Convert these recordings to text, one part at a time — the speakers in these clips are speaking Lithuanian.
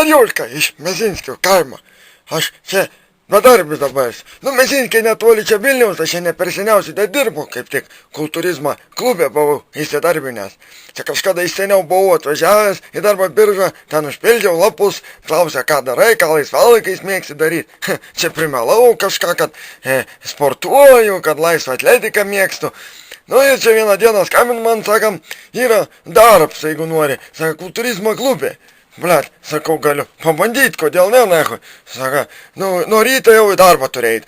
Mariulka iš Mezinskio kaimo. Aš čia bedarbis dabar. Mezinskiai netoli čia Vilniaus, aš čia ne per seniausiai dirbu, kaip tik kultūrizmo klube buvau įsidarbinęs. Čia kažkada iš seniau buvau atvažiavęs į darbo biržą, ten užpildžiau lapus, klausė, ką darai, ką laisvalaikiais mėgsi daryti. Čia primelau kažką, kad sportuoju, kad laisvą atletiką mėgstu. Ir čia vieną dieną skambin man, sakam, yra darbas, jeigu nori, sako, kultūrizmo klube. Blet, sakau, galiu pabandyti, kodėl ne, nahui. Saka, nuo ryto jau į darbą turėjai.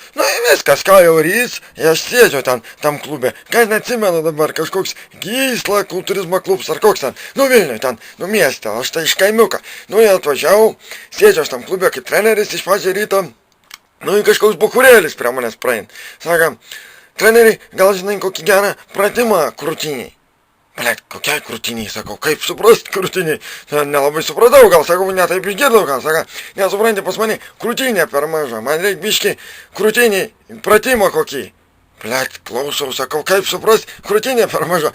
Viskas, ką jau rys, aš sėdžiu ten, tam klube. Kas neatsimenu dabar, kažkoks Gysla, kultūrizmo klubs ar koks ten. Vilniui ten, mieste, aš tai iš kaimiuką. Jie atvažiavau, sėdžiu aš tam klube kaip treneris iš pačio ryto. Kažkoks bukurėlis prie manęs praein. Saka, treneri, gal žinai kokį gerą pratimą krūtiniai? Blet, kokiai krūtiniai, sakau, kaip suprasti krūtiniai? Nelabai supratau, gal, sakau, netaip išgirdau, gal, saka, nesupranti, pas mane krūtinė per maža, man reikia biški krūtiniai pratimą kokį. Blet, klausau, sakau, kaip suprasti krūtinė per maža?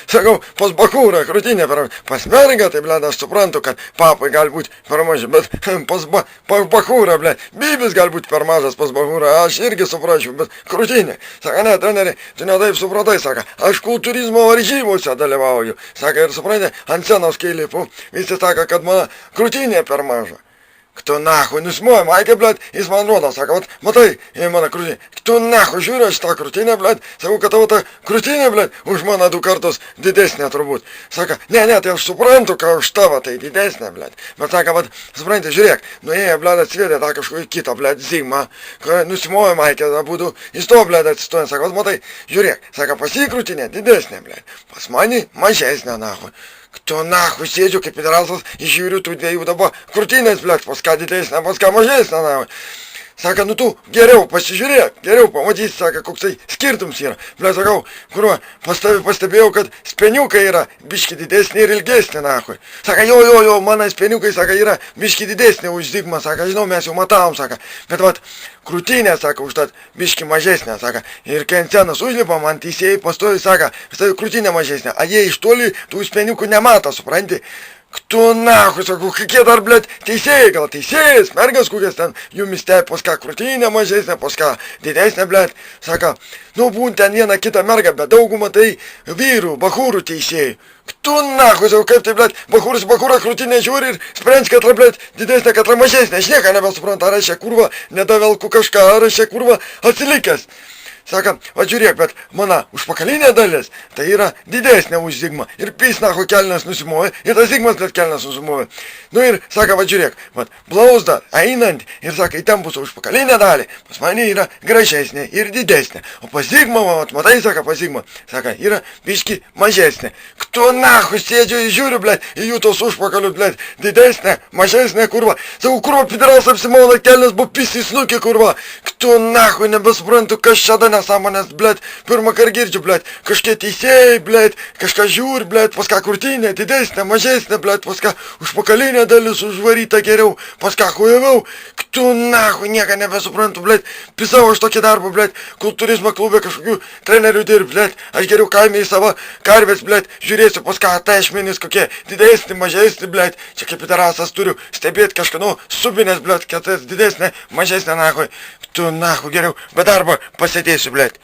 Sakau, pas bakūrą krūtinė per maža. Pas mergą, tai, blet, aš suprantu, kad papai gali būti per maža, bet pas bakūrą, blet, bibis gali būti per mažas pas bakūrą, aš irgi supračiau, bet krūtinė. Saka, ne, treneri, tu netaip supratai, saka, aš kultūrizmo varžybose dalyvauju. Saka, ir supranti, ant scenos kai lipu, visi saka, kad mano krūtinė per maža. Кто нахуй, смой, майка, блядь, из манрода, сака, вот, мотай, и мана крути. Кто нахуй, жура, что крутиня, блядь, саку, кого-то крутиня, блядь, уж мана ду картос дидесня трубут. Сака, нет, я супранту, кого штава ты дидесня, блядь. Вот сака, вот, супранте, журек, блядь, цвета, так, что кита, блядь, зима. Смой, майка, я буду, и что, блядь, стоит, сака, вот, мотай, журек, сака, паси крутиня, дидесня, блядь. Посмани, мачесня, нахуй. Кто нахуй сидžiu, kaip pidorasas, žiūriu tų dviejų dabar krūtinės, blėt, pas ką didesnė, pas ką mažesnė, nahui. Saka, tu geriau pasižiūrėk, geriau pamatysi, saka, koksai skirtums yra. Blėt, sakau, kuriuo pastebėjau, kad speniukai yra biški didesnė ir ilgesnė, nahui. Saka, jo, mano speniukai, saka, yra biški didesnė už Zigmą, saka, žinau, mes jau matavom, saka. Bet, vat, krūtinė, saka, užtat biški mažesnė, saka. Ir kai ant scenos užlipa, man teisėjai pastovi, saka, štai krūtinė mažesnė. A jie iš toli tų speniukų nemata, supranti? Кто нахуй, sakau, kokie dar, blėt, teisėjai, gal teisėjas, mergas kokias ten, jų miste, pas ką krūtinė mažesnė, pas ką didesnė, blėt, saka, būn ten vieną kitą mergą, bet daugumą tai vyrų, bakūrų teisėjai. Кто нахуй, sakau, kaip tai, blėt, bakūrą krūtinė žiūri ir sprendž, kad, blėt, didesnė, kad mažesnė, aš nieko nebesuprantu, ar aš čia kurva nedavelku kažką, ar aš čia kurva atsilikęs. Saka, va žiūrėk, bet mano užpakalinė dalis, tai yra didesnė už Zigmą. Ir pys nahu kelnes nusimoja, ir tas Zigmas net kelnes nusimoja. Ir saka, va žiūrėk, vat, blauzda einant, ir saka, įtempus užpakalinę dalį, pas mane yra gražesnė ir didesnė. O pas Zigmą, vat, matai, saka, pas Zigmą, saka, yra biški mažesnė. Kto nahu sėdžiu ir žiūriu, blėt, į jų tos užpakalius, blėt, didesnė, mažesnė, kurva. Sakau, kurva, pidaras apsimola kelnes, buvo pisi snukė, kurva. Kto nahu, nebesuprantu, kas čia da nesąmonės, blėt, pirmą kartą girdžiu, blėt, kažkie teisėjai, blėt, kažką žiūri, blėt, pas ką krūtinė, didesnė, mažesnė, blėt, pas ką užpakalinė dalis užvaryta geriau, pas ką hujaviau, ktu nahu, nieko nebesuprantu, blėt, pisau aš tokį darbą, blėt, kultūrizmo klube kažkokių trenerių dirb, blėt, aš geriau kaime į savo karvės, blėt, žiūrėsiu, pas ką atašmenys kokie didesni, mažesni, blėt, čia kaip pidarasas turiu stebėti kažką, subinės, blėt, kad didesnė, mažesnė, nahu, ktu nahu, geriau be darbo pasėdėsiu, blėt.